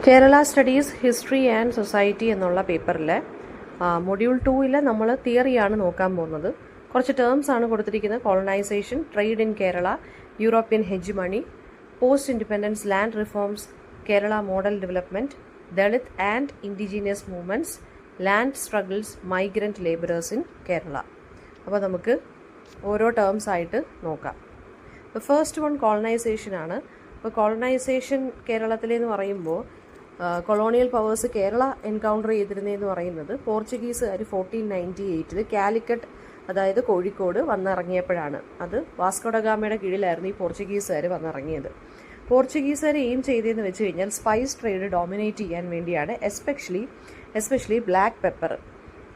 Kerala studies history and society എന്നുള്ള പേപ്പറിൽ module 2 നമ്മൾ തിയറിയാണ് നോക്കാൻ പോകുന്നത്. കുറച്ച് ടേംസ് ആണ് കൊടുത്തിരിക്കുന്നത്. Colonisation, trade in Kerala, European hegemony, post independence land reforms, Kerala model development, Dalit and indigenous movements, land struggles, migrant labourers in Kerala. അപ്പോൾ നമുക്ക് ഓരോ ടേംസ് ആയിട്ട് നോക്കാം. ഫസ്റ്റ് വൺ കോളനൈസേഷൻ ആണ്. അപ്പോൾ കോളനൈസേഷൻ കേരളത്തിലെന്ന് പറയുമ്പോൾ കൊളോണിയൽ പവേഴ്സ് കേരള എൻകൗണ്ടർ ചെയ്തിരുന്നതെന്ന് പറയുന്നത് പോർച്ചുഗീസുകാർ 1498 കാലിക്കറ്റ്, അതായത് കോഴിക്കോട് വന്നിറങ്ങിയപ്പോഴാണ്. അത് വാസ്കോഡഗാമയുടെ കീഴിലായിരുന്നു ഈ പോർച്ചുഗീസുകാർ വന്നിറങ്ങിയത്. പോർച്ചുഗീസുകാർ എയിം ചെയ്തതെന്ന് വെച്ച് കഴിഞ്ഞാൽ സ്പൈസ് ട്രേഡ് ഡോമിനേറ്റ് ചെയ്യാൻ വേണ്ടിയാണ്, എസ്പെഷ്യലി ബ്ലാക്ക് പെപ്പർ.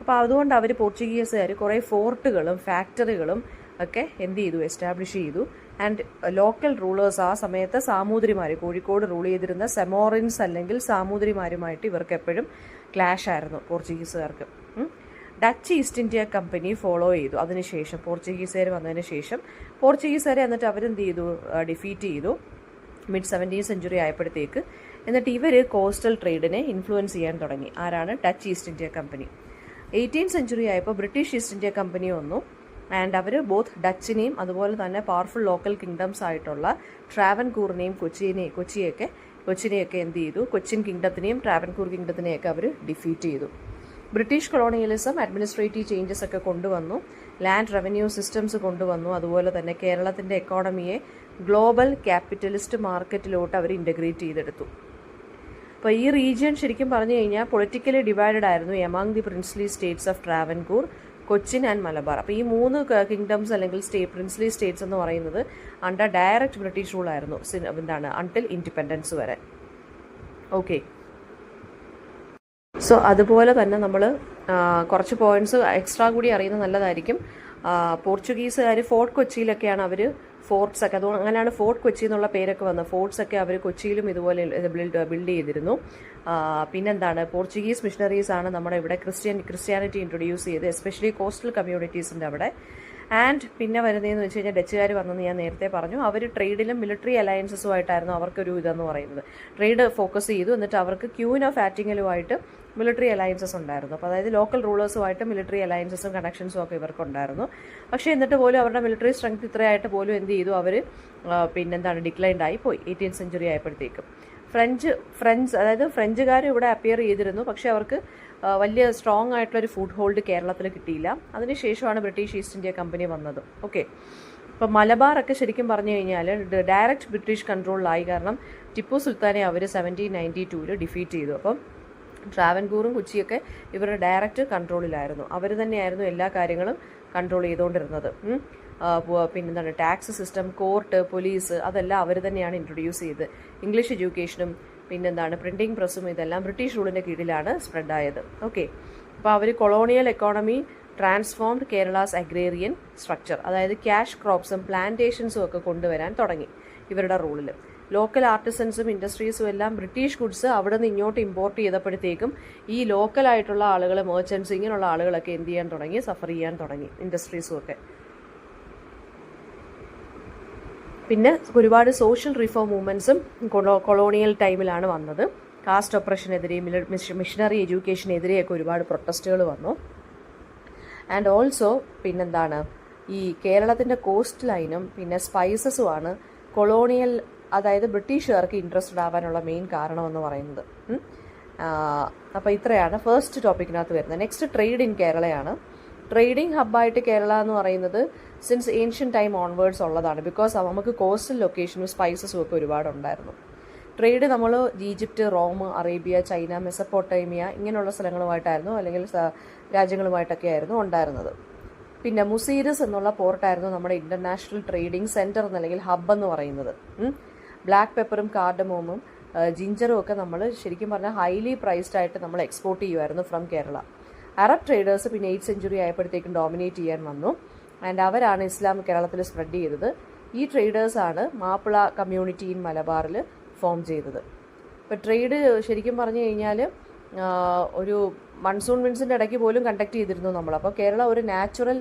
അപ്പോൾ അതുകൊണ്ട് അവർ പോർച്ചുഗീസുകാർ കുറേ ഫോർട്ടുകളും ഫാക്ടറികളും ഒക്കെ എന്ത് ചെയ്തു, എസ്റ്റാബ്ലിഷ് ചെയ്തു. ആൻഡ് ലോക്കൽ റൂളേഴ്സ്, ആ സമയത്ത് സാമൂതിരിമാർ, കോഴിക്കോട് റൂൾ ചെയ്തിരുന്ന സെമോറിൻസ് അല്ലെങ്കിൽ സാമൂതിരിമാരുമായിട്ട് ഇവർക്ക് എപ്പോഴും ക്ലാഷ് ആയിരുന്നു പോർച്ചുഗീസുകാർക്ക്. Dutch East India company follow ചെയ്തു. അതിനുശേഷം പോർച്ചുഗീസുകാർ വന്നതിന് ശേഷം പോർച്ചുഗീസുകാരെ എന്നിട്ട് അവരെന്ത് ചെയ്തു, ഡിഫീറ്റ് ചെയ്തു മിഡ് 17th സെഞ്ചുറി ആയപ്പോഴത്തേക്ക്. എന്നിട്ട് ഇവർ കോസ്റ്റൽ ട്രേഡിനെ ഇൻഫ്ലുവൻസ് ചെയ്യാൻ തുടങ്ങി. ആരാണ്? Dutch East India company. 18th century ആയപ്പോൾ ബ്രിട്ടീഷ് ഈസ്റ്റ് ഇന്ത്യ കമ്പനി വന്നു. ആൻഡ് അവർ ബോത്ത് ഡച്ചിനെയും അതുപോലെ തന്നെ പവർഫുൾ ലോക്കൽ കിങ്ഡംസ് ആയിട്ടുള്ള ട്രാവൻകൂറിനെയും കൊച്ചിനെയൊക്കെ എന്ത് ചെയ്തു, കൊച്ചിൻ കിങ്ഡത്തിനെയും ട്രാവൻകൂർ കിങ്ഡത്തിനെയൊക്കെ അവർ ഡിഫീറ്റ് ചെയ്തു. ബ്രിട്ടീഷ് കൊളോണിയലിസം അഡ്മിനിസ്ട്രേറ്റീവ് ചേഞ്ചസ് ഒക്കെ കൊണ്ടുവന്നു, ലാൻഡ് റവന്യൂ സിസ്റ്റംസ് കൊണ്ടുവന്നു. അതുപോലെ തന്നെ കേരളത്തിൻ്റെ എക്കോണമിയെ ഗ്ലോബൽ ക്യാപിറ്റലിസ്റ്റ് മാർക്കറ്റിലോട്ട് അവർ ഇൻ്റഗ്രേറ്റ് ചെയ്തെടുത്തു. അപ്പോൾ ഈ റീജിയൻ ശരിക്കും പറഞ്ഞു കഴിഞ്ഞാൽ പൊളിറ്റിക്കലി ഡിവൈഡഡ് ആയിരുന്നു among the princely States of Travancore, Cochin and Malabar. അപ്പോൾ ഈ 3 കിങ്ഡംസ് അല്ലെങ്കിൽ പ്രിൻസ്ലി സ്റ്റേറ്റ്സ് എന്ന് പറയുന്നത് അണ്ടർ ഡയറക്റ്റ് ബ്രിട്ടീഷ് റൂൾ ആയിരുന്നു അൺടിൽ ഇൻഡിപെൻഡൻസ് വരെ. ഓക്കെ, സോ അതുപോലെ തന്നെ നമ്മൾ കുറച്ച് പോയിന്റ്സ് എക്സ്ട്രാ കൂടി അറിയുന്നത് നല്ലതായിരിക്കും. പോർച്ചുഗീസുകാർ ഫോർട്ട് കൊച്ചിയിലൊക്കെയാണ് അവർ ഫോർട്ട്സ് ഒക്കെ, അതുകൊണ്ട് അങ്ങനെയാണ് ഫോർട്ട് കൊച്ചി എന്നുള്ള പേരൊക്കെ വന്നത്. ഫോർട്ട്സ് ഒക്കെ അവർ കൊച്ചിയിലും ഇതുപോലെ ബിൽഡ് ചെയ്തിരുന്നു. പിന്നെന്താണ്, പോർച്ചുഗീസ് മിഷണറീസ് ആണ് നമ്മുടെ ഇവിടെ ക്രിസ്ത്യാനിറ്റി ഇൻട്രൊഡ്യൂസ് ചെയ്ത്, എസ്പെഷ്യലി കോസ്റ്റൽ കമ്മ്യൂണിറ്റീസിൻ്റെ അവിടെ. ആൻഡ് പിന്നെ വരുന്നതെന്ന് വെച്ച് കഴിഞ്ഞാൽ ഡച്ചുകാർ വന്നെന്ന് ഞാൻ നേരത്തെ പറഞ്ഞു. അവർ ട്രേഡിലും മിലിറ്ററി അലയൻസസുമായിട്ടായിരുന്നു അവർക്കൊരു ഇതെന്ന് പറയുന്നത്. ട്രേഡ് ഫോക്കസ് ചെയ്തു. എന്നിട്ട് അവർക്ക് ക്യൂൻ ഓഫ് ആറ്റിങ്ങലുമായിട്ട് മിലിറ്ററി അലയൻസസ് ഉണ്ടായിരുന്നു. അപ്പോൾ അതായത് ലോക്കൽ റൂളേഴ്സുമായിട്ട് മിലിറ്ററി അലയൻസസും കണക്ഷൻസും ഒക്കെ ഇവർക്കുണ്ടായിരുന്നു. പക്ഷേ എന്നിട്ട് പോലും അവരുടെ മിലിറ്ററി സ്ട്രെങ്ത് ഇത്രയായിട്ട് പോലും എന്ത് ചെയ്തു, അവർ ഡിക്ലൈൻഡ് ആയി പോയി 18th സെഞ്ചുറി ആയപ്പോഴത്തേക്കും. അതായത് ഫ്രഞ്ചുകാർ ഇവിടെ അപ്പിയർ ചെയ്തിരുന്നു. പക്ഷേ അവർക്ക് വലിയ സ്ട്രോങ് ആയിട്ടുള്ളൊരു ഫുഡ് ഹോൾഡ് കേരളത്തിൽ കിട്ടിയില്ല. അതിനുശേഷമാണ് ബ്രിട്ടീഷ് ഈസ്റ്റ് ഇന്ത്യ കമ്പനി വന്നത്. ഓക്കെ, ഇപ്പോൾ മലബാറൊക്കെ ശരിക്കും പറഞ്ഞു കഴിഞ്ഞാൽ ഡയറക്റ്റ് ബ്രിട്ടീഷ് കൺട്രോളിലായി. കാരണം ടിപ്പു സുൽത്താനെ അവർ 1792 ഡിഫീറ്റ് ചെയ്തു. അപ്പം ട്രാവൻകൂറും കൊച്ചിയൊക്കെ ഇവരുടെ ഡയറക്റ്റ് കൺട്രോളിലായിരുന്നു. അവർ തന്നെയായിരുന്നു എല്ലാ കാര്യങ്ങളും കൺട്രോൾ ചെയ്തുകൊണ്ടിരുന്നത്. പിന്നെന്താണ്, ടാക്സ് സിസ്റ്റം, കോർട്ട്, പോലീസ്, അതെല്ലാം അവർ തന്നെയാണ് ഇൻട്രൊഡ്യൂസ് ചെയ്ത്. ഇംഗ്ലീഷ് എഡ്യൂക്കേഷനും പ്രിൻറ്റിംഗ് പ്രസ്സും ഇതെല്ലാം ബ്രിട്ടീഷ് റൂളിൻ്റെ കീഴിലാണ് സ്പ്രെഡായത്. ഓക്കെ, അപ്പോൾ അവർ colonial economy transformed Kerala's agrarian structure, അതായത് ക്യാഷ് ക്രോപ്സും പ്ലാന്റേഷൻസും ഒക്കെ കൊണ്ടുവരാൻ തുടങ്ങി ഇവരുടെ റൂളിൽ. ലോക്കൽ ആർട്ടിസൻസും ഇൻഡസ്ട്രീസും എല്ലാം ബ്രിട്ടീഷ് ഗുഡ്സ് അവിടെ നിന്ന് ഇങ്ങോട്ട് ഇമ്പോർട്ട് ചെയ്തപ്പോഴത്തേക്കും ഈ ലോക്കലായിട്ടുള്ള ആളുകൾ, മെർച്ചൻസ്, ഇങ്ങനെയുള്ള ആളുകളൊക്കെ എന്ത് ചെയ്യാൻ തുടങ്ങി, സഫർ ചെയ്യാൻ തുടങ്ങി, ഇൻഡസ്ട്രീസും ഒക്കെ. പിന്നെ ഒരുപാട് സോഷ്യൽ റിഫോം മൂവ്മെൻറ്റ്സും കൊളോണിയൽ ടൈമിലാണ് വന്നത്. കാസ്റ്റ് ഒപ്രഷനെതിരെയും മിഷണറി എഡ്യൂക്കേഷനെതിരെയൊക്കെ ഒരുപാട് പ്രൊട്ടസ്റ്റുകൾ വന്നു. ആൻഡ് ഓൾസോ ഈ കേരളത്തിൻ്റെ കോസ്റ്റ് ലൈനും പിന്നെ സ്പൈസസുമാണ് കൊളോണിയൽ, അതായത് ബ്രിട്ടീഷുകാർക്ക് ഇൻട്രസ്റ്റഡ് ആവാനുള്ള മെയിൻ കാരണമെന്ന് പറയുന്നത്. അപ്പോൾ ഇത്രയാണ് ഫസ്റ്റ് ടോപ്പിക്കിനകത്ത് വരുന്നത്. നെക്സ്റ്റ് ട്രേഡ് ഇൻ കേരളയാണ്. ട്രേഡിംഗ് ഹബ്ബായിട്ട് കേരള എന്ന് പറയുന്നത് സിൻസ് ഏൻഷ്യൻ ടൈം ഓൺവേർഡ്സ് ഉള്ളതാണ്. ബിക്കോസ് നമുക്ക് കോസ്റ്റൽ ലൊക്കേഷനും സ്പൈസസും ഒക്കെ ഒരുപാടുണ്ടായിരുന്നു. ട്രേഡ് നമ്മൾ Egypt, Rome, Arabia, China, Mesopotamia ഇങ്ങനെയുള്ള സ്ഥലങ്ങളുമായിട്ടായിരുന്നു, അല്ലെങ്കിൽ രാജ്യങ്ങളുമായിട്ടൊക്കെ ആയിരുന്നു ഉണ്ടായിരുന്നത്. പിന്നെ മുസീരിസ് എന്നുള്ള പോർട്ടായിരുന്നു നമ്മുടെ ഇൻ്റർനാഷണൽ ട്രേഡിംഗ് സെൻറ്റർ അല്ലെങ്കിൽ ഹബ്ബ് എന്ന് പറയുന്നത്. ബ്ലാക്ക് പെപ്പറും കാർഡമോമും ജിഞ്ചറും ഒക്കെ നമ്മൾ ശരിക്കും പറഞ്ഞാൽ ഹൈലി പ്രൈസ്ഡ് ആയിട്ട് നമ്മൾ എക്സ്പോർട്ട് ചെയ്യുമായിരുന്നു ഫ്രം കേരള. അറബ് ട്രേഡേഴ്സ് പിന്നെ 8th സെഞ്ചുറി ആയപ്പോഴത്തേക്കും ഡോമിനേറ്റ് ചെയ്യാൻ വന്നു. ആൻഡ് അവരാണ് ഇസ്ലാം കേരളത്തിൽ സ്പ്രെഡ് ചെയ്തത്. ഈ ട്രേഡേഴ്സാണ് മാപ്പിള കമ്മ്യൂണിറ്റി ഇൻ മലബാറിൽ ഫോം ചെയ്തത്. ഇപ്പോൾ ട്രേഡ് ശരിക്കും പറഞ്ഞു കഴിഞ്ഞാൽ ഒരു മൺസൂൺ വിൻസിൻ്റെ ഇടയ്ക്ക് പോലും കണ്ടക്ട് ചെയ്തിരുന്നു നമ്മൾ. അപ്പോൾ കേരള ഒരു നാച്ചുറൽ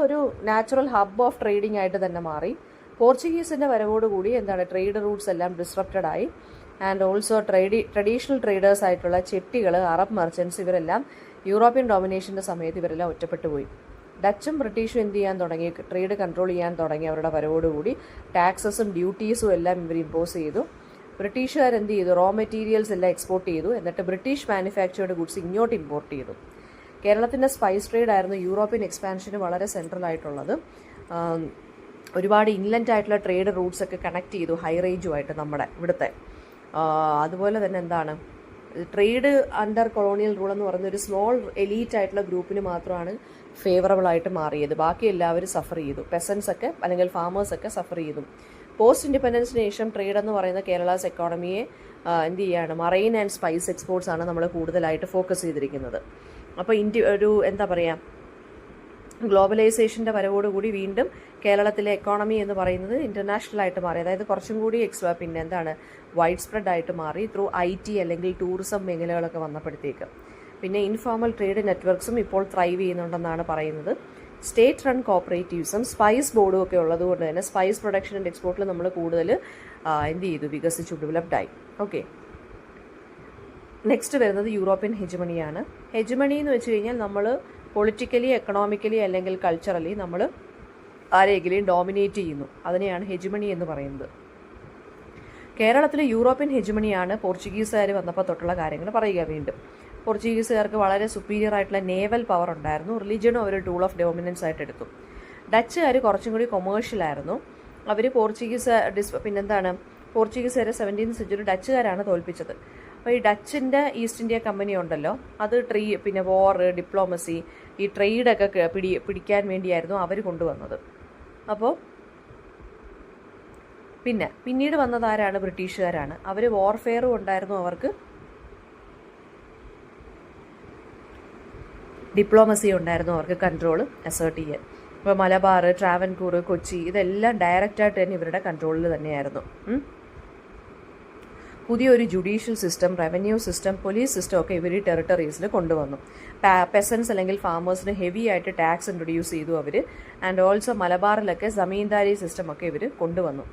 ഒരു നാച്ചുറൽ ഹബ്ബ് ഓഫ് ട്രേഡിംഗ് ആയിട്ട് തന്നെ മാറി. പോർച്ചുഗീസിൻ്റെ വരവോടുകൂടി ട്രേഡ് റൂട്ട്സ് എല്ലാം ഡിസ്റപ്റ്റഡ് ആയി. ആൻഡ് ഓൾസോ ട്രഡീഷണൽ ട്രേഡേഴ്സ് ആയിട്ടുള്ള ചെട്ടികൾ, അറബ് മെർച്ചൻസ്, ഇവരെല്ലാം യൂറോപ്യൻ ഡോമിനേഷൻ്റെ സമയത്ത് ഇവരെല്ലാം ഒറ്റപ്പെട്ടു പോയി. ഡച്ചും ബ്രിട്ടീഷും എന്ത് ചെയ്യാൻ തുടങ്ങി? ട്രേഡ് കൺട്രോൾ ചെയ്യാൻ തുടങ്ങി. അവരുടെ വരവോടുകൂടി ടാക്സസും ഡ്യൂട്ടീസും എല്ലാം ഇവർ ഇമ്പോസ് ചെയ്തു. ബ്രിട്ടീഷുകാർ എന്ത് ചെയ്തു? റോ മെറ്റീരിയൽസ് എല്ലാം എക്സ്പോർട്ട് ചെയ്തു. എന്നിട്ട് ബ്രിട്ടീഷ് മാനുഫാക്ചേർഡ് ഗുഡ്സ് ഇങ്ങോട്ട് ഇമ്പോർട്ട് ചെയ്തു. കേരളത്തിൻ്റെ സ്പൈസ് ട്രേഡ് ആയിരുന്നു യൂറോപ്യൻ എക്സ്പാൻഷന് വളരെ സെൻട്രൽ ആയിട്ടുള്ളത്. ഒരുപാട് ഇൻലൻഡ് ആയിട്ടുള്ള ട്രേഡ് റൂട്ട്സ് ഒക്കെ കണക്ട് ചെയ്തു ഹൈ റേഞ്ചുമായിട്ട് നമ്മുടെ ഇവിടുത്തെ. അതുപോലെ തന്നെ എന്താണ്, ട്രേഡ് അണ്ടർ കൊളോണിയൽ റൂൾ എന്ന് പറയുന്ന ഒരു സ്മോൾ എലീറ്റ് ആയിട്ടുള്ള ഗ്രൂപ്പിന് മാത്രമാണ് ഫേവറബിൾ ആയിട്ട് മാറിയത്. ബാക്കി എല്ലാവരും സഫർ ചെയ്തു. പെസൻസ് ഒക്കെ അല്ലെങ്കിൽ ഫാമേഴ്സ് ഒക്കെ സഫർ ചെയ്തു. പോസ്റ്റ് ഇൻഡിപെൻഡൻസിന് ശേഷം ട്രേഡ് എന്ന് പറയുന്ന കേരളാസ് എക്കോണമിയെ എന്ത് ചെയ്യാണ്? മറൈൻ ആൻഡ് സ്പൈസ് എക്സ്പോർട്സ് ആണ് നമ്മൾ കൂടുതലായിട്ട് ഫോക്കസ് ചെയ്തിരിക്കുന്നത്. അപ്പോൾ ഒരു എന്താ പറയുക, ഗ്ലോബലൈസേഷൻ്റെ വരവോടുകൂടി വീണ്ടും കേരളത്തിലെ എക്കോണമി എന്ന് പറയുന്നത് ഇൻ്റർനാഷണൽ ആയിട്ട് മാറി. അതായത് കുറച്ചും കൂടി പിന്നെ എന്താണ് വൈഡ് സ്പ്രെഡ് ആയിട്ട് മാറി ത്രൂ IT അല്ലെങ്കിൽ ടൂറിസം മേഖലകളൊക്കെ വന്നപ്പോഴത്തേക്ക്. പിന്നെ ഇൻഫോർമൽ ട്രേഡ് നെറ്റ്വർക്ക്സും ഇപ്പോൾ ത്രൈവ് ചെയ്യുന്നുണ്ടെന്നാണ് പറയുന്നത്. സ്റ്റേറ്റ് റൺ കോപ്പറേറ്റീവ്സും സ്പൈസ് ബോർഡും ഒക്കെ ഉള്ളതുകൊണ്ട് തന്നെ സ്പൈസ് പ്രൊഡക്ഷൻ ആൻഡ് എക്സ്പോർട്ടിൽ നമ്മൾ കൂടുതൽ എന്ത് ചെയ്തു? വികസിച്ചു, ഡെവലപ്ഡായി. ഓക്കെ, നെക്സ്റ്റ് വരുന്നത് യൂറോപ്യൻ ഹെജമണിയാണ്. ഹെജമണി എന്ന് വെച്ച് കഴിഞ്ഞാൽ നമ്മൾ പൊളിറ്റിക്കലി, എക്കണോമിക്കലി അല്ലെങ്കിൽ കൾച്ചറലി നമ്മൾ ആരെങ്കിലും ഡോമിനേറ്റ് ചെയ്യുന്നു. അതിനെയാണ് ഹെജമണി എന്ന് പറയുന്നത്. കേരളത്തിൽ യൂറോപ്യൻ ഹെജമണിയാണ് പോർച്ചുഗീസുകാർ വന്നപ്പോൾ തൊട്ടുള്ള കാര്യങ്ങൾ പറയുക. വീണ്ടും പോർച്ചുഗീസുകാർക്ക് വളരെ സുപ്പീരിയർ ആയിട്ടുള്ള നേവൽ പവർ ഉണ്ടായിരുന്നു. റിലീജിയനും അവർ ടൂൾ ഓഫ് ഡോമിനൻസ് ആയിട്ട് എടുത്തു. ഡച്ചുകാർ കുറച്ചും കൂടി കൊമേഴ്ഷ്യലായിരുന്നു. അവർ പിന്നെന്താണ്, പോർച്ചുഗീസുകാരെ 17th സെഞ്ചുറി ഡച്ചുകാരാണ് തോൽപ്പിച്ചത്. അപ്പോൾ ഈ ഡച്ചിൻ്റെ ഈസ്റ്റ് ഇന്ത്യ കമ്പനി ഉണ്ടല്ലോ, അത് പിന്നെ വാർ, ഡിപ്ലോമസി, ഈ ട്രേഡൊക്കെ പിടിക്കാൻ വേണ്ടിയായിരുന്നു അവർ കൊണ്ടുവന്നത്. അപ്പോൾ പിന്നീട് വന്നതാരാണ്? ബ്രിട്ടീഷുകാരാണ്. അവർ വാർഫെയറും ഉണ്ടായിരുന്നു, അവർക്ക് ഡിപ്ലോമസി ഉണ്ടായിരുന്നു, അവർക്ക് കൺട്രോൾ അസേർട്ട് ചെയ്യാൻ. ഇപ്പോൾ മലബാർ, ട്രാവൻകൂർ, കൊച്ചി ഇതെല്ലാം ഡയറക്റ്റായിട്ട് തന്നെ ഇവരുടെ കൺട്രോളിൽ തന്നെയായിരുന്നു. പുതിയൊരു judicial system, revenue system, police system ഒക്കെ ഇവർ ഈ ടെറിട്ടറീസിൽ കൊണ്ടുവന്നു. പെസൻസ് അല്ലെങ്കിൽ ഫാമേഴ്സിന് ഹെവി ആയിട്ട് ടാക്സ് ഇൻട്രൊഡ്യൂസ് ചെയ്തു അവർ. ആൻഡ് ഓൾസോ മലബാറിലൊക്കെ ജമീന്ദാരി സിസ്റ്റം ഒക്കെ ഇവർ കൊണ്ടുവന്നു.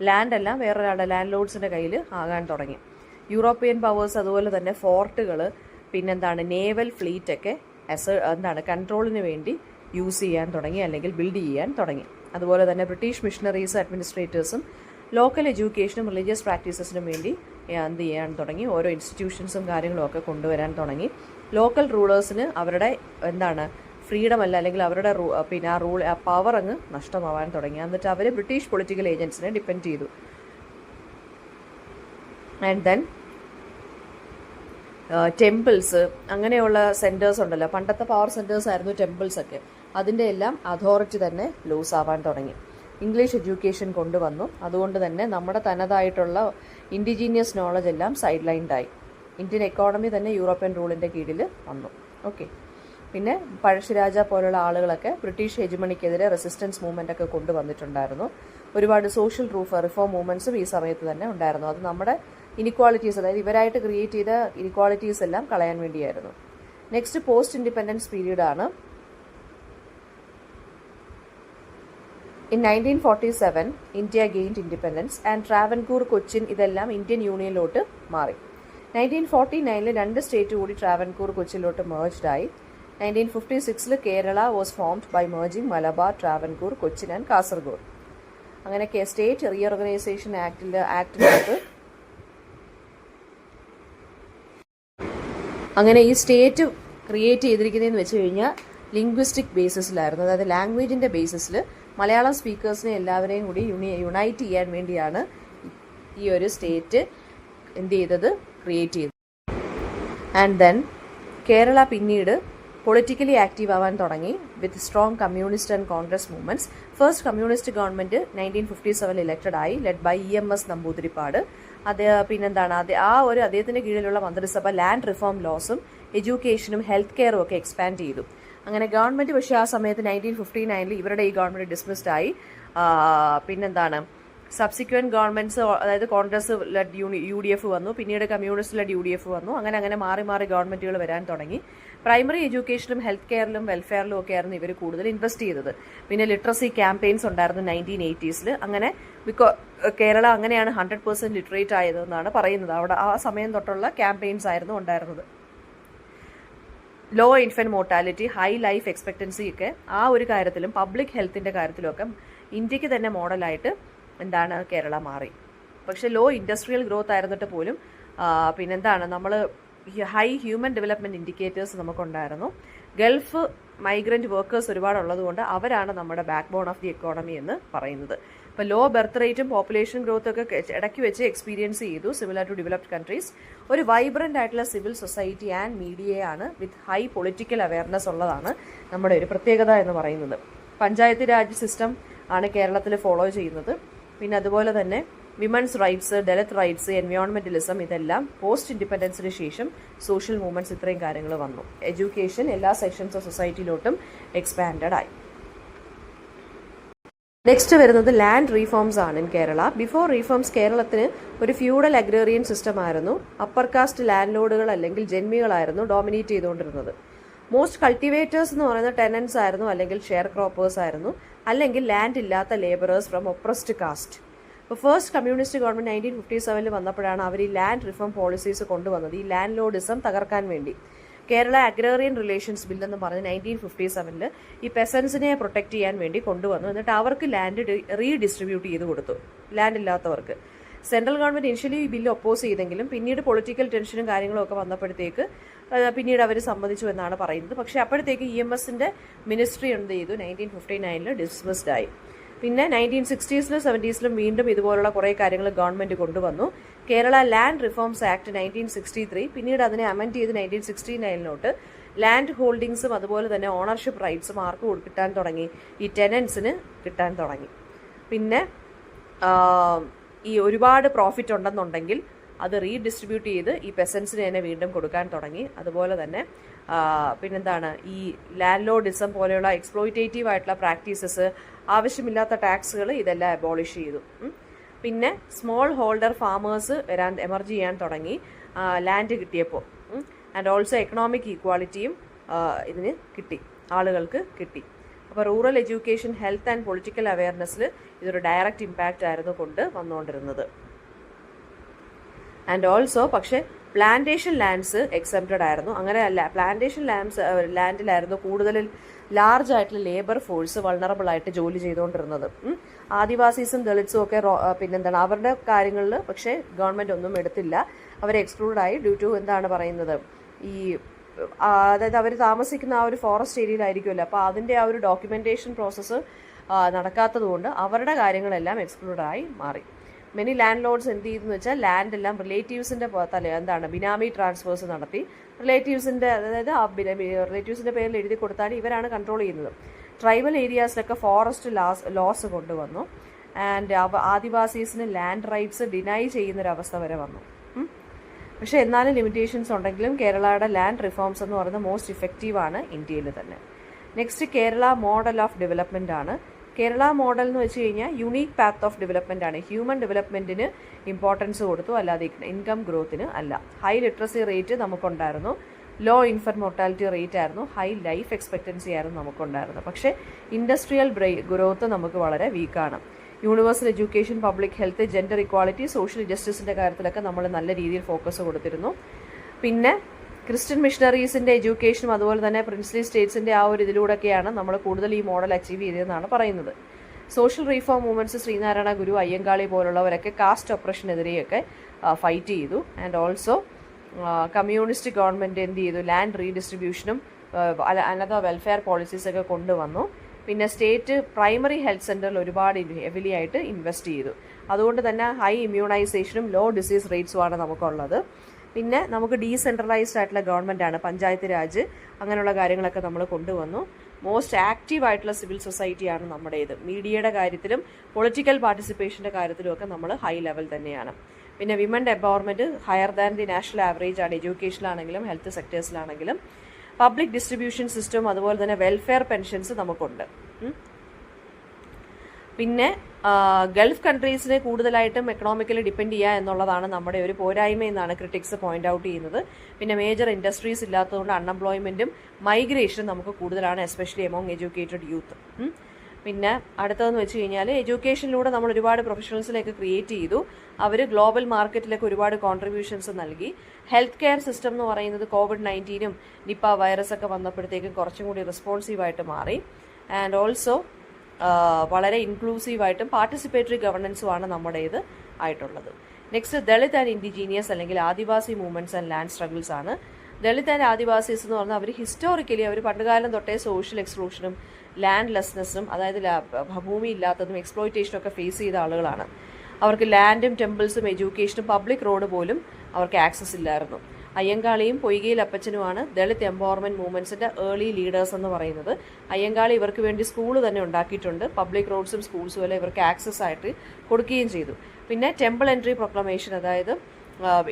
ലാൻഡ് എല്ലാം വേറൊരാളുടെ ലാൻഡ് ലോഡ്സിൻ്റെ കയ്യിൽ ആകാൻ തുടങ്ങി. യൂറോപ്യൻ പവേഴ്സ് അതുപോലെ തന്നെ ഫോർട്ടുകൾ, പിന്നെന്താണ് നേവൽ ഫ്ലീറ്റൊക്കെ കൺട്രോളിന് വേണ്ടി യൂസ് ചെയ്യാൻ തുടങ്ങി അല്ലെങ്കിൽ ബിൽഡ് ചെയ്യാൻ തുടങ്ങി. അതുപോലെ തന്നെ ബ്രിട്ടീഷ് മിഷണറീസ്, അഡ്മിനിസ്ട്രേറ്റേഴ്സും ലോക്കൽ എഡ്യൂക്കേഷനും റിലീജിയസ് പ്രാക്ടീസസിനും വേണ്ടി എന്ത് ചെയ്യാൻ തുടങ്ങി? ഓരോ ഇൻസ്റ്റിറ്റ്യൂഷൻസും കാര്യങ്ങളും ഒക്കെ കൊണ്ടുവരാൻ തുടങ്ങി. ലോക്കൽ റൂളേഴ്സിന് അവരുടെ ഫ്രീഡം അല്ല അല്ലെങ്കിൽ അവരുടെ ആ പവർ അങ്ങ് നഷ്ടമാവാൻ തുടങ്ങി. എന്നിട്ട് അവർ ബ്രിട്ടീഷ് പൊളിറ്റിക്കൽ ഏജൻസിനെ ഡിപ്പെൻഡ് ചെയ്തു. ആൻഡ് ദെൻ ടെമ്പിൾസ്, അങ്ങനെയുള്ള സെൻറ്റേഴ്സ് ഉണ്ടല്ലോ, പണ്ടത്തെ പവർ സെൻറ്റേഴ്സ് ആയിരുന്നു ടെമ്പിൾസൊക്കെ, അതിൻ്റെ എല്ലാം അതോറിറ്റി തന്നെ ലൂസ് ആവാൻ തുടങ്ങി. ഇംഗ്ലീഷ് എഡ്യൂക്കേഷൻ കൊണ്ടുവന്നു. അതുകൊണ്ട് തന്നെ നമ്മുടെ തനതായിട്ടുള്ള ഇൻഡിജീനിയസ് നോളജ് എല്ലാം സൈഡ് ലൈൻഡായി. ഇന്ത്യൻ എക്കോണമി തന്നെ യൂറോപ്യൻ റൂളിൻ്റെ കീഴിൽ വന്നു. ഓക്കെ, പിന്നെ പഴശ്ശിരാജ പോലുള്ള ആളുകളൊക്കെ ബ്രിട്ടീഷ് ഹെജമണിക്കെതിരെ റെസിസ്റ്റൻസ് മൂവ്മെൻ്റ് ഒക്കെ കൊണ്ടുവന്നിട്ടുണ്ടായിരുന്നു. ഒരുപാട് സോഷ്യൽ റിഫോം മൂവ്മെൻറ്റ്സും ഈ സമയത്ത് തന്നെ ഉണ്ടായിരുന്നു. അത് നമ്മുടെ ഇനിക്വാളിറ്റീസ്, അതായത് ഇവരായിട്ട് ക്രിയേറ്റ് ചെയ്ത ഇനിക്വാളിറ്റീസ് എല്ലാം കളയാൻ വേണ്ടിയായിരുന്നു. നെക്സ്റ്റ് പോസ്റ്റ് ഇൻഡിപെൻഡൻസ് പീരീഡാണ്. In 1947, India gained independence and Travancore, Cochin ഇതെല്ലാം ഇന്ത്യൻ യൂണിയനിലോട്ട് മാറി. 1949 2 സ്റ്റേറ്റ് കൂടി ട്രാവൻകൂർ, കൊച്ചിയിലോട്ട് merged ആയി. 1956 Kerala was formed by merging Malabar, Travancore, Cochin and Kasaragod. അങ്ങനെ സ്റ്റേറ്റ് റീഓർഗനൈസേഷൻ ആക്ടിനകത്ത് അങ്ങനെ ഈ സ്റ്റേറ്റ് ക്രിയേറ്റ് ചെയ്തിരിക്കുന്നതെന്ന് വെച്ച് കഴിഞ്ഞാൽ ലിംഗ്വിസ്റ്റിക് ബേസിസിലായിരുന്നു. അതായത് ലാംഗ്വേജിൻ്റെ ബേസിസിൽ മലയാളം സ്പീക്കേഴ്സിനെ എല്ലാവരെയും കൂടി യുണൈറ്റ് ചെയ്യാൻ വേണ്ടിയാണ് ഈ ഒരു സ്റ്റേറ്റ് എന്ത് ചെയ്തത്? ക്രിയേറ്റ് ചെയ്തത്. ആൻഡ് ദെൻ കേരള പിന്നീട് പൊളിറ്റിക്കലി ആക്റ്റീവ് ആവാൻ തുടങ്ങി വിത്ത് strong communist and Congress movements. First communist government 1957 elected ആയി, ലെഡ് ബൈ EMS നമ്പൂതിരിപ്പാട്. പിന്നെന്താണ് അദ്ദേഹത്തിൻ്റെ കീഴിലുള്ള മന്ത്രിസഭ ലാൻഡ് റിഫോം ലോസും എഡ്യൂക്കേഷനും ഹെൽത്ത് കെയറും ഒക്കെ എക്സ്പാൻഡ് ചെയ്തു. അങ്ങനെ ഗവൺമെൻറ് പക്ഷേ ആ സമയത്ത് 1959 ഇവരുടെ ഈ ഗവൺമെൻറ് ഡിസ്മിസ്ഡ് ആയി. പിന്നെന്താണ് സബ്സിക്വൻറ്റ് ഗവൺമെൻറ്റ്സ്, അതായത് കോൺഗ്രസ് ലെഡ് UDF വന്നു, പിന്നീട് കമ്മ്യൂണിസ്റ്റ് ലെഡ് UDF വന്നു. അങ്ങനെ മാറി ഗവൺമെൻറ്റുകൾ വരാൻ തുടങ്ങി. പ്രൈമറി എഡ്യൂക്കേഷനിലും ഹെൽത്ത് കെയറിലും വെൽഫെയറിലും ഒക്കെ ആയിരുന്നു ഇവർ കൂടുതൽ ഇൻവെസ്റ്റ് ചെയ്തത്. പിന്നെ ലിറ്ററസി ക്യാമ്പയിൻസ് ഉണ്ടായിരുന്നു 1980s. അങ്ങനെ കേരള അങ്ങനെയാണ് 100% ലിറ്ററേറ്റ് ആയതെന്നാണ് പറയുന്നത്. അവിടെ ആ സമയം തൊട്ടുള്ള ക്യാമ്പയിൻസ് ആയിരുന്നു ഉണ്ടായിരുന്നത്. Low infant mortality, high life expectancy ഒക്കെ ആ ഒരു കാര്യത്തിലും പബ്ലിക് ഹെൽത്തിൻ്റെ കാര്യത്തിലുമൊക്കെ ഇന്ത്യക്ക് തന്നെ മോഡലായിട്ട് കേരള മാറി. പക്ഷെ ലോ ഇൻഡസ്ട്രിയൽ ഗ്രോത്ത് ആയിരുന്നിട്ട് പോലും പിന്നെന്താണ് നമ്മൾ ഹൈ ഹ്യൂമൻ ഡെവലപ്മെൻറ്റ് ഇൻഡിക്കേറ്റേഴ്സ് നമുക്കുണ്ടായിരുന്നു. ഗൾഫ് മൈഗ്രൻറ്റ് വർക്കേഴ്സ് ഒരുപാടുള്ളതുകൊണ്ട് അവരാണ് നമ്മുടെ backbone of the economy എന്ന് പറയുന്നത്. ഇപ്പോൾ ലോ ബർത്ത് റേറ്റും പോപ്പുലേഷൻ ഗ്രോത്തും ഒക്കെ ഇടയ്ക്ക് വെച്ച് എക്സ്പീരിയൻസ് ചെയ്തു സിമിലർ ടു ഡെവലപ്ഡ് കൺട്രീസ്. ഒരു വൈബ്രൻ്റ് ആയിട്ടുള്ള സിവിൽ സൊസൈറ്റി ആൻഡ് മീഡിയയാണ് വിത്ത് ഹൈ പൊളിറ്റിക്കൽ അവയർനെസ് ഉള്ളതാണ് നമ്മുടെ ഒരു പ്രത്യേകത എന്ന് പറയുന്നത്. പഞ്ചായത്ത് രാജ് സിസ്റ്റം ആണ് കേരളത്തിൽ ഫോളോ ചെയ്യുന്നത്. പിന്നെ അതുപോലെ തന്നെ women's rights, Dalit rights, environmentalism, ഇതെല്ലാം പോസ്റ്റ് ഇൻഡിപെൻഡൻസിന് ശേഷം സോഷ്യൽ മൂവ്മെന്റ്സ് ഇത്രയും കാര്യങ്ങൾ വന്നു. എഡ്യൂക്കേഷൻ എല്ലാ സെക്ഷൻസ് ഓഫ് സൊസൈറ്റിയിലോട്ടും എക്സ്പാൻഡഡ് ആയി. നെക്സ്റ്റ് വരുന്നത് ലാൻഡ് റീഫോംസ് ആണ് ഇൻ കേരള. ബിഫോർ റീഫോംസ് കേരളത്തിന് ഒരു ഫ്യൂഡൽ അഗ്രേറിയൻ സിസ്റ്റം ആയിരുന്നു. അപ്പർ കാസ്റ്റ് ലാൻഡ് ലോഡുകൾ അല്ലെങ്കിൽ ജന്മികളായിരുന്നു ഡോമിനേറ്റ് ചെയ്തുകൊണ്ടിരുന്നത്. മോസ്റ്റ് കൾട്ടിവേറ്റേഴ്സ് എന്ന് പറയുന്ന ടെനൻസ് ആയിരുന്നു, അല്ലെങ്കിൽ ഷെയർ ക്രോപ്പേഴ്സ് ആയിരുന്നു, അല്ലെങ്കിൽ ലാൻഡ് ഇല്ലാത്ത ലേബറേഴ്സ് ഫ്രം ഒപ്രസ്ഡ് കാസ്റ്റ്. ഇപ്പോൾ ഫസ്റ്റ് കമ്മ്യൂണിസ്റ്റ് ഗവൺമെൻറ് 1957 വന്നപ്പോഴാണ് അവർ ഈ ലാൻഡ് റിഫോം പോളിസീസ് കൊണ്ടുവന്നത്, ഈ ലാൻഡ് ലോഡിസം തകർക്കാൻ വേണ്ടി. കേരള അഗ്രേറിയൻ റിലേഷൻസ് ബിൽ എന്ന് പറഞ്ഞ് 1957 ഈ പെസൻസിനെ പ്രൊട്ടക്ട് ചെയ്യാൻ വേണ്ടി കൊണ്ടുവന്നു. എന്നിട്ട് അവർക്ക് ലാൻഡ് റീഡിസ്ട്രിബ്യൂട്ട് ചെയ്ത് കൊടുത്തു, ലാൻഡ് ഇല്ലാത്തവർക്ക്. സെൻട്രൽ ഗവൺമെൻറ് ഇനിഷ്യലി ഈ ബില്ല് ഒപ്പോസ് ചെയ്തെങ്കിലും പിന്നീട് പൊളിറ്റിക്കൽ ടെൻഷനും കാര്യങ്ങളും ഒക്കെ വന്നപ്പോഴത്തേക്ക് പിന്നീട് അവർ സമ്മതിച്ചു എന്നാണ് പറയുന്നത്. പക്ഷേ അപ്പോഴത്തേക്ക് EMSന്റെ മിനിസ്ട്രി എന്ത് ചെയ്തു, 1959 ഡിസ്മിസ്ഡ് ആയി. പിന്നെ 1960s 70s വീണ്ടും ഇതുപോലുള്ള കുറേ കാര്യങ്ങൾ ഗവൺമെൻറ് കൊണ്ടുവന്നു. കേരള ലാൻഡ് റിഫോംസ് ആക്ട് 1963, പിന്നീട് അതിനെ അമെൻഡ് ചെയ്ത് 1969 ലാൻഡ് ഹോൾഡിങ്സും അതുപോലെ തന്നെ ഓണർഷിപ്പ് റൈറ്റ്സും ആർക്ക് കിട്ടാൻ തുടങ്ങി, ഈ ടെനൻസിന് കിട്ടാൻ തുടങ്ങി. പിന്നെ ഈ ഒരുപാട് പ്രോഫിറ്റ് ഉണ്ടെന്നുണ്ടെങ്കിൽ അത് റീഡിസ്ട്രിബ്യൂട്ട് ചെയ്ത് ഈ പെസൻസിന് തന്നെ വീണ്ടും കൊടുക്കാൻ തുടങ്ങി. അതുപോലെ തന്നെ പിന്നെന്താണ്, ഈ ലാൻഡ് ലോഡിസം പോലെയുള്ള എക്സ്പ്ലോയിറ്റേറ്റീവ് ആയിട്ടുള്ള പ്രാക്ടീസസ്, ആവശ്യമില്ലാത്ത ടാക്സുകൾ, ഇതെല്ലാം അബോളിഷ് ചെയ്തു. പിന്നെ സ്മോൾ ഹോൾഡർ ഫാമേഴ്സ് എമർജ് ചെയ്യാൻ തുടങ്ങി ലാൻഡ് കിട്ടിയപ്പോൾ. ആൻഡ് ഓൾസോ എക്കണോമിക് ഈക്വാളിറ്റിയും ഇതിന് കിട്ടി, ആളുകൾക്ക് കിട്ടി. അപ്പോൾ rural education, health and political അവയർനെസ്സിൽ ഇതൊരു ഡയറക്റ്റ് ഇമ്പാക്റ്റ് ആയിരുന്നു കൊണ്ട് വന്നുകൊണ്ടിരുന്നത്. ആൻഡ് ഓൾസോ പക്ഷേ പ്ലാന്റേഷൻ ലാൻഡ്സ് എക്സെപ്റ്റഡ് ആയിരുന്നു. അങ്ങനെയല്ല, പ്ലാന്റേഷൻ ലാൻഡിലായിരുന്നു കൂടുതൽ ലാർജ് ആയിട്ടുള്ള ലേബർ ഫോഴ്സ് വൾണറബിൾ ആയിട്ട് ജോലി ചെയ്തുകൊണ്ടിരുന്നത്. ആദിവാസീസും ദളിറ്റ്സും ഒക്കെ പിന്നെന്താണ് അവരുടെ കാര്യങ്ങളിൽ പക്ഷേ ഗവൺമെൻറ് ഒന്നും എടുത്തില്ല, അവരെ എക്സ്ക്ലൂഡ് ആയി ഡ്യൂ ടു എന്താണ് പറയുന്നത്, ഈ അതായത് അവർ താമസിക്കുന്ന ആ ഒരു ഫോറസ്റ്റ് ഏരിയയിലായിരിക്കുമല്ലോ, അപ്പോൾ അതിൻ്റെ ആ ഒരു ഡോക്യുമെൻറ്റേഷൻ പ്രോസസ്സ് നടക്കാത്തത് കൊണ്ട് അവരുടെ കാര്യങ്ങളെല്ലാം എക്സ്ക്ലൂഡായി മാറി. മെനി ലാൻഡ് ലോഡ്സ് എന്ത് ചെയ്തെന്ന് വെച്ചാൽ ലാൻഡ് എല്ലാം റിലേറ്റീവ്സിൻ്റെ ബിനാമി ട്രാൻസ്ഫേഴ്സ് നടത്തി. റിലേറ്റീവ്സിൻ്റെ റിലേറ്റീവ്സിൻ്റെ പേരിൽ എഴുതി കൊടുത്താൽ ഇവരാണ് കൺട്രോൾ ചെയ്യുന്നത്. ട്രൈബൽ ഏരിയാസിലൊക്കെ ഫോറസ്റ്റ് ലോസ് കൊണ്ടുവന്നു. ആൻഡ് ആദിവാസീസിന് ലാൻഡ് റൈറ്റ്സ് ഡിനൈ ചെയ്യുന്നൊരവസ്ഥ വരെ വന്നു. പക്ഷേ എന്നാലും ലിമിറ്റേഷൻസ് ഉണ്ടെങ്കിലും കേരളയുടെ ലാൻഡ് റിഫോംസ് എന്ന് പറയുന്നത് മോസ്റ്റ് ഇഫക്റ്റീവാണ് ഇന്ത്യയിൽ തന്നെ. Next Kerala model of development ആണ്. കേരള മോഡൽ എന്ന് വെച്ച് കഴിഞ്ഞാൽ യുണീക്ക് പാത്ത് ഓഫ് ഡെവലപ്മെൻ്റ് ആണ്. ഹ്യൂമൻ ഡെവലപ്മെൻറ്റിന് ഇമ്പോർട്ടൻസ് കൊടുത്തു, അല്ലാതെ ഇൻകം ഗ്രോത്തിന് അല്ല. ഹൈ ലിറ്ററസി റേറ്റ് നമുക്കുണ്ടായിരുന്നു, ലോ ഇൻഫൻറ്റ് മോർട്ടാലിറ്റി റേറ്റ് ആയിരുന്നു, ഹൈ ലൈഫ് എക്സ്പെക്റ്റൻസി ആയിരുന്നു നമുക്കുണ്ടായിരുന്നത്. പക്ഷേ ഇൻഡസ്ട്രിയൽ ഗ്രോത്ത് നമുക്ക് വളരെ വീക്കാണ്. Universal education, public health, gender equality, social ജസ്റ്റിസിൻ്റെ കാര്യത്തിലൊക്കെ നമ്മൾ നല്ല രീതിയിൽ ഫോക്കസ് കൊടുത്തിരുന്നു. പിന്നെ ക്രിസ്ത്യൻ മിഷണറീസിൻ്റെ എഡ്യൂക്കേഷനും അതുപോലെ തന്നെ പ്രിൻസ്ലി സ്റ്റേറ്റ്സിൻ്റെ ആ ഒരു ഇതിലൂടെയൊക്കെയാണ് നമ്മൾ കൂടുതൽ ഈ മോഡൽ അച്ചീവ് ചെയ്തതെന്നാണ് പറയുന്നത്. സോഷ്യൽ റീഫോം മൂവ്മെൻറ്റ്സ്, ശ്രീനാരായണ ഗുരു, അയ്യങ്കാളി പോലുള്ളവരൊക്കെ കാസ്റ്റ് ഒപ്രഷനെതിരെയൊക്കെ ഫൈറ്റ് ചെയ്തു. ആൻഡ് ഓൾസോ കമ്മ്യൂണിസ്റ്റ് ഗവൺമെൻറ് എന്ത് ചെയ്തു, ലാൻഡ് റീഡിസ്ട്രിബ്യൂഷനും അനദർ വെൽഫെയർ പോളിസീസൊക്കെ കൊണ്ടുവന്നു. പിന്നെ സ്റ്റേറ്റ് പ്രൈമറി ഹെൽത്ത് സെൻ്ററിൽ ഒരുപാട് ഹെവിലി ആയിട്ട് ഇൻവെസ്റ്റ് ചെയ്തു. അതുകൊണ്ട് തന്നെ ഹൈ ഇമ്മ്യൂണൈസേഷനും ലോ ഡിസീസ് റേറ്റ്സുമാണ് നമുക്കുള്ളത്. പിന്നെ നമുക്ക് ഡീസെൻട്രലൈസ്ഡ് ആയിട്ടുള്ള ഗവൺമെൻറ്റാണ്, പഞ്ചായത്ത് രാജ് അങ്ങനെയുള്ള കാര്യങ്ങളൊക്കെ നമ്മൾ കൊണ്ടുവന്നു. മോസ്റ്റ് ആക്റ്റീവ് ആയിട്ടുള്ള സിവിൽ സൊസൈറ്റിയാണ് നമ്മുടേത്. മീഡിയയുടെ കാര്യത്തിലും പൊളിറ്റിക്കൽ പാർട്ടിസിപ്പേഷൻ്റെ കാര്യത്തിലും ഒക്കെ നമ്മൾ ഹൈ ലെവൽ തന്നെയാണ്. പിന്നെ women empowerment higher than the national average ആണ്, എഡ്യൂക്കേഷനിലാണെങ്കിലും ഹെൽത്ത് സെക്ടേഴ്സിലാണെങ്കിലും. പബ്ലിക് ഡിസ്ട്രിബ്യൂഷൻ സിസ്റ്റം അതുപോലെ തന്നെ വെൽഫെയർ പെൻഷൻസ് നമുക്കുണ്ട്. പിന്നെ ഗൾഫ് കൺട്രീസിനെ കൂടുതലായിട്ടും എക്കണോമിക്കലി ഡിപ്പെൻഡ് ചെയ്യുക എന്നുള്ളതാണ് നമ്മുടെ ഒരു പോരായ്മ എന്നാണ് ക്രിറ്റിക്സ് പോയിന്റ് ഔട്ട് ചെയ്യുന്നത്. പിന്നെ മേജർ ഇൻഡസ്ട്രീസ് ഇല്ലാത്തതുകൊണ്ട് അൺഎംപ്ലോയ്മെൻറ്റും മൈഗ്രേഷനും നമുക്ക് കൂടുതലാണ്, എസ്പെഷ്യലി എമോങ് എഡ്യൂക്കേറ്റഡ് യൂത്ത്. പിന്നെ അടുത്തതെന്ന് വെച്ച് കഴിഞ്ഞാൽ എഡ്യൂക്കേഷനിലൂടെ നമ്മൾ ഒരുപാട് പ്രൊഫഷണൽസിലേക്ക് ക്രിയേറ്റ് ചെയ്തു. അവർ ഗ്ലോബൽ മാർക്കറ്റിലേക്ക് ഒരുപാട് കോൺട്രിബ്യൂഷൻസ് നൽകി. ഹെൽത്ത് കെയർ സിസ്റ്റം എന്ന് പറയുന്നത് COVID-19 നിപ്പ വൈറസ് ഒക്കെ വന്നപ്പോഴത്തേക്കും കുറച്ചും കൂടി റെസ്പോൺസീവായിട്ട് മാറി. ആൻഡ് ഓൾസോ വളരെ ഇൻക്ലൂസീവായിട്ടും പാർട്ടിസിപ്പേറ്ററി ഗവർണൻസുമാണ് നമ്മുടേത് ആയിട്ടുള്ളത്. നെക്സ്റ്റ് ദളിത് ആൻഡ് ഇൻഡിജീനിയസ് അല്ലെങ്കിൽ ആദിവാസി മൂവ്മെന്റ്സ് ആൻഡ് ലാൻഡ് സ്ട്രഗിൾസ് ആണ്. ദളിത് ആൻഡ് ആദിവാസീസ് എന്ന് പറഞ്ഞാൽ അവർ ഹിസ്റ്റോറിക്കലി അവർ പണ്ടുകാലം തൊട്ടേ സോഷ്യൽ എക്സ്ക്ലൂഷനും ലാൻഡ് ലെസ്നെസ്സും, അതായത് ഭൂമി ഇല്ലാത്തതും എക്സ്പ്ലോയിറ്റേഷനും ഒക്കെ ഫേസ് ചെയ്ത ആളുകളാണ്. അവർക്ക് ലാൻഡും ടെമ്പിൾസും എഡ്യൂക്കേഷനും പബ്ലിക് റോഡ് പോലും അവർക്ക് ആക്സസ് ഇല്ലായിരുന്നു. അയ്യങ്കാളിയും പൊയ്കയിൽ അപ്പച്ചനുമാണ് ദളിത് എംപവർമെന്റ് മൂവ്മെന്റ്സിന്റെ ഏർലി ലീഡേഴ്സ് എന്ന് പറയുന്നത്. അയ്യങ്കാളി ഇവർക്ക് വേണ്ടി സ്കൂൾ തന്നെ ഉണ്ടാക്കിയിട്ടുണ്ട്. പബ്ലിക് റോഡ്സും സ്കൂൾസും എല്ലാം ഇവർക്ക് ആക്സസ് ആയിട്ട് കൊടുക്കുകയും ചെയ്തു. പിന്നെ ടെമ്പിൾ എൻട്രി പ്രൊക്ലമേഷൻ, അതായത്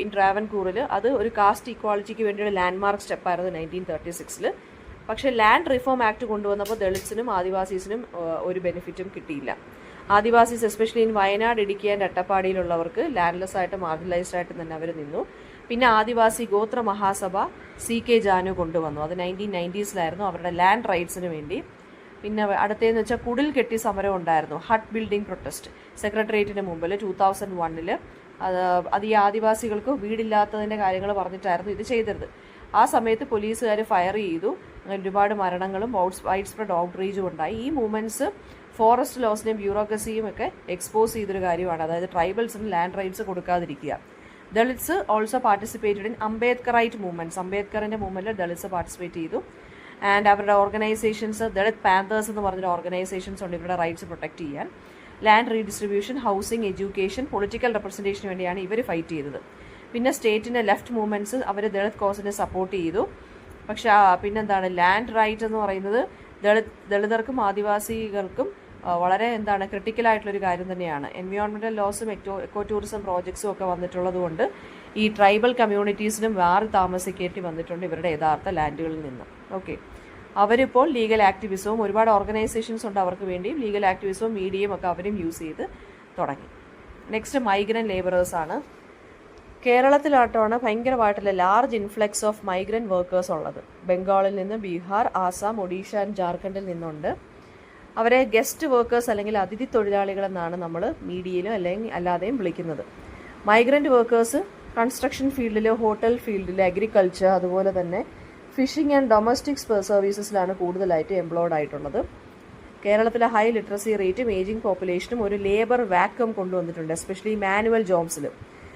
ഇൻ ട്രാവൻകൂറിൽ അത് ഒരു കാസ്റ്റ് ഈക്വാളിറ്റിക്ക് വേണ്ടിയുള്ള ലാൻഡ്മാർക്ക് സ്റ്റെപ്പായിരുന്നു 1936. പക്ഷേ ലാൻഡ് റിഫോം ആക്ട് കൊണ്ടുവന്നപ്പോൾ ദളിത്സിനും ആദിവാസീസിനും ഒരു ബെനിഫിറ്റും കിട്ടിയില്ല. Adivasis especially in Wayanad, Idukki and അട്ടപ്പാടിയിലുള്ളവർക്ക് ലാൻഡ്ലെസ് ആയിട്ട് മാർജിനലൈസ്ഡ് ആയിട്ട് തന്നെ അവർ നിന്നു. പിന്നെ ആദിവാസി ഗോത്ര മഹാസഭ CK ജാനു കൊണ്ടുവന്നു. അത് 1990s അവരുടെ ലാൻഡ് റൈറ്റ്സിന് വേണ്ടി. പിന്നെ അടുത്തതെന്ന് വെച്ചാൽ കുടിൽ കെട്ടി സമരം ഉണ്ടായിരുന്നു, ഹട്ട് ബിൽഡിംഗ് പ്രൊട്ടസ്റ്റ് സെക്രട്ടേറിയറ്റിന് മുമ്പിൽ 2001. അത് ഈ ആദിവാസികൾക്ക് വീടില്ലാത്തതിൻ്റെ കാര്യങ്ങൾ പറഞ്ഞിട്ടായിരുന്നു ഇത് ചെയ്തത്. ആ സമയത്ത് പോലീസുകാർ ഫയർ ചെയ്തു. ഒരുപാട് മരണങ്ങളും വൈഡ് സ്പ്രെഡ് ഔട്ട്റീച്ചും ഉണ്ടായി. ഈ മൂവ്മെന്റ്സ് ഫോറസ്റ്റ് ലോസിനെയും ബ്യൂറോക്രസിയും ഒക്കെ എക്സ്പോസ് ചെയ്തൊരു കാര്യമാണ്. അതായത് ട്രൈബൽസിന് ലാൻഡ് റൈറ്റ്സ് കൊടുക്കാതിരിക്കുക. Dalits also participated in Ambedkarite movements. അംബേദ്കറിന്റെ മൂവ്മെന്റിൽ ദളിത്സ് പാർട്ടിസിപ്പേറ്റ് ചെയ്തു. ആൻഡ് അവരുടെ ഓർഗനൈസേഷൻസ്, ദളിത് പാന്തേഴ്സ് എന്ന് പറഞ്ഞൊരു ഓർഗനൈസേഷൻസ് ഉണ്ട് ഇവരുടെ റൈറ്റ്സ് പ്രൊട്ടക്ട് ചെയ്യാൻ. Land redistribution, housing, education, political റെപ്രസെൻറ്റേഷന് വേണ്ടിയാണ് ഇവർ ഫൈറ്റ് ചെയ്തത്. പിന്നെ സ്റ്റേറ്റിൻ്റെ ലെഫ്റ്റ് മൂവ്മെൻറ്റ്സ് അവർ ദളിത് കോസിനെ സപ്പോർട്ട് ചെയ്തു. പക്ഷേ പിന്നെന്താണ് ലാൻഡ് റൈറ്റ് എന്ന് പറയുന്നത് ദളിതർക്കും ആദിവാസികൾക്കും വളരെ ക്രിട്ടിക്കലായിട്ടുള്ളൊരു കാര്യം തന്നെയാണ്. എൻവയോൺമെൻറ്റൽ ലോസും എക്കോ ടൂറിസം പ്രോജക്ട്സും ഒക്കെ വന്നിട്ടുള്ളത് കൊണ്ട് ഈ ട്രൈബൽ കമ്മ്യൂണിറ്റീസിനും മാറി താമസിക്കേണ്ടി വന്നിട്ടുണ്ട് ഇവരുടെ യഥാർത്ഥ ലാൻഡുകളിൽ നിന്ന്. ഓക്കെ, അവരിപ്പോൾ ലീഗൽ ആക്ടിവിസവും ഒരുപാട് ഓർഗനൈസേഷൻസ് ഉണ്ട് അവർക്ക് വേണ്ടിയും ലീഗൽ ആക്ടിവിസവും മീഡിയയും ഒക്കെ അവരും യൂസ് ചെയ്ത് തുടങ്ങി. നെക്സ്റ്റ് മൈഗ്രൻ്റ് ലേബറേഴ്സ് ആണ്. കേരളത്തിലായിട്ടാണ് ഭയങ്കരമായിട്ടുള്ള large influx of migrant workers ഉള്ളത്. ബംഗാളിൽ നിന്ന്, ബീഹാർ, ആസാം, ഒഡീഷ ആൻഡ് ജാർഖണ്ഡിൽ നിന്നുണ്ട്. അവരെ ഗസ്റ്റ് വർക്കേഴ്സ് അല്ലെങ്കിൽ അതിഥി തൊഴിലാളികളെന്നാണ് നമ്മൾ മീഡിയയിലും അല്ലെങ്കിൽ അല്ലാതെയും വിളിക്കുന്നത്. മൈഗ്രൻ്റ് വർക്കേഴ്സ് കൺസ്ട്രക്ഷൻ ഫീൽഡിൽ, ഹോട്ടൽ ഫീൽഡിൽ, അഗ്രികൾച്ചർ, അതുപോലെ തന്നെ ഫിഷിംഗ് ആൻഡ് ഡൊമസ്റ്റിക് സർവീസസിലാണ് കൂടുതലായിട്ട് എംപ്ലോയ്ഡ് ആയിട്ടുള്ളത്. കേരളത്തിലെ ഹൈ ലിറ്ററസി റേറ്റും ഏജിംഗ് പോപ്പുലേഷനും ഒരു ലേബർ വാക്വം കൊണ്ടുവന്നിട്ടുണ്ട്, എസ്പെഷ്യലി മാനുവൽ ജോബ്സിലും.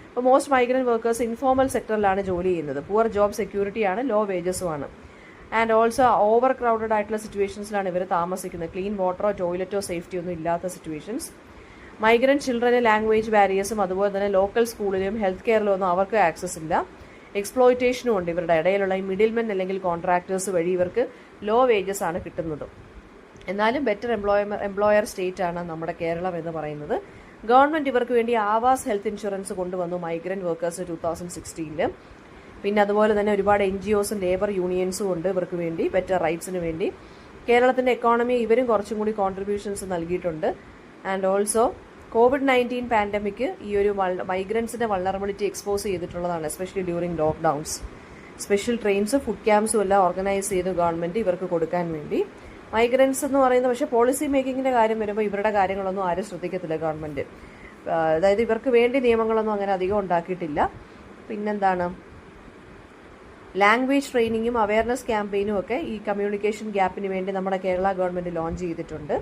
അപ്പോൾ മോസ്റ്റ് മൈഗ്രൻ്റ് വർക്കേഴ്സ് ഇൻഫോർമൽ സെക്ടറിലാണ് ജോലി ചെയ്യുന്നത്. പുവർ ജോബ് സെക്യൂരിറ്റിയാണ്, ലോ വേജസുമാണ്. ആൻഡ് ഓൾസോ ഓവർ ക്രൗഡഡ് ആയിട്ടുള്ള സിറ്റുവേഷൻസിലാണ് ഇവർ താമസിക്കുന്നത്. ക്ലീൻ വാട്ടറോ ടോയ്ലറ്റോ സേഫ്റ്റി ഒന്നും ഇല്ലാത്ത സിറ്റുവേഷൻസ്. മൈഗ്രൻ്റ് ചിൽഡ്രന് ലാംഗ്വേജ് ബാരിയേഴ്സും അതുപോലെ തന്നെ ലോക്കൽ സ്കൂളിലും ഹെൽത്ത് കെയറിലും ഒന്നും അവർക്ക് ആക്സസ് ഇല്ല. എക്സ്പ്ലോയിറ്റേഷനും ഉണ്ട്. ഇവരുടെ ഇടയിലുള്ള ഈ മിഡിൽമെൻ അല്ലെങ്കിൽ കോൺട്രാക്ടേഴ്സ് വഴി ഇവർക്ക് ലോ വേജസ് ആണ് കിട്ടുന്നത്. എന്നാലും ബെറ്റർ എംപ്ലോയർ സ്റ്റേറ്റ് ആണ് നമ്മുടെ കേരളം എന്ന് പറയുന്നത്. ഗവൺമെൻറ് ഇവർക്ക് വേണ്ടി ആവാസ് ഹെൽത്ത് ഇൻഷുറൻസ് കൊണ്ടുവന്നു മൈഗ്രൻ്റ് വർക്കേഴ്സ് 2016. പിന്നെ അതുപോലെ തന്നെ ഒരുപാട് NGOസും ലേബർ യൂണിയൻസും ഉണ്ട് ഇവർക്ക് വേണ്ടി ബെറ്റർ റൈറ്റ്സിന് വേണ്ടി. കേരളത്തിൻ്റെ എക്കോണമി ഇവരും കുറച്ചും കൂടി കോൺട്രിബ്യൂഷൻസ് നൽകിയിട്ടുണ്ട്. ആൻഡ് ഓൾസോ COVID-19 പാൻഡമിക് ഈ ഒരു മൈഗ്രൻസിൻ്റെ വൾണറബിലിറ്റി എക്സ്പോസ് ചെയ്തിട്ടുള്ളതാണ്, എസ്പെഷ്യലി ഡ്യൂറിങ് ലോക്ക്ഡൗൺസ്. സ്പെഷ്യൽ ട്രെയിൻസും ഫുഡ് ക്യാമ്പ്സും എല്ലാം ഓർഗനൈസ് ചെയ്ത് ഗവൺമെൻറ് ഇവർക്ക് കൊടുക്കാൻ വേണ്ടി. മൈഗ്രൻസ് എന്ന് പറയുന്നത് പക്ഷേ പോളിസി മേക്കിങ്ങിൻ്റെ കാര്യം വരുമ്പോൾ ഇവരുടെ കാര്യങ്ങളൊന്നും ആരും ശ്രദ്ധിക്കത്തില്ല ഗവൺമെൻറ്. അതായത് ഇവർക്ക് വേണ്ടി നിയമങ്ങളൊന്നും അങ്ങനെ അധികം ഉണ്ടാക്കിയിട്ടില്ല. പിന്നെന്താണ്, ലാംഗ്വേജ് ട്രെയിനിങ്ങും അവയർനെസ് ക്യാമ്പയിനും ഒക്കെ ഈ കമ്മ്യൂണിക്കേഷൻ ഗ്യാപ്പിന് വേണ്ടി നമ്മുടെ കേരള ഗവൺമെൻറ് ലോഞ്ച് ചെയ്തിട്ടുണ്ട്.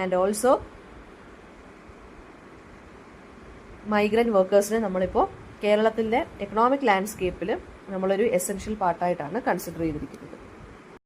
ആൻഡ് ഓൾസോ മൈഗ്രൻ്റ് വർക്കേഴ്സിനെ നമ്മളിപ്പോൾ കേരളത്തിൻ്റെ എക്കണോമിക് ലാൻഡ്സ്കേപ്പിൽ നമ്മളൊരു എസെൻഷ്യൽ പാർട്ടായിട്ടാണ് കൺസിഡർ ചെയ്തിരിക്കുന്നത്.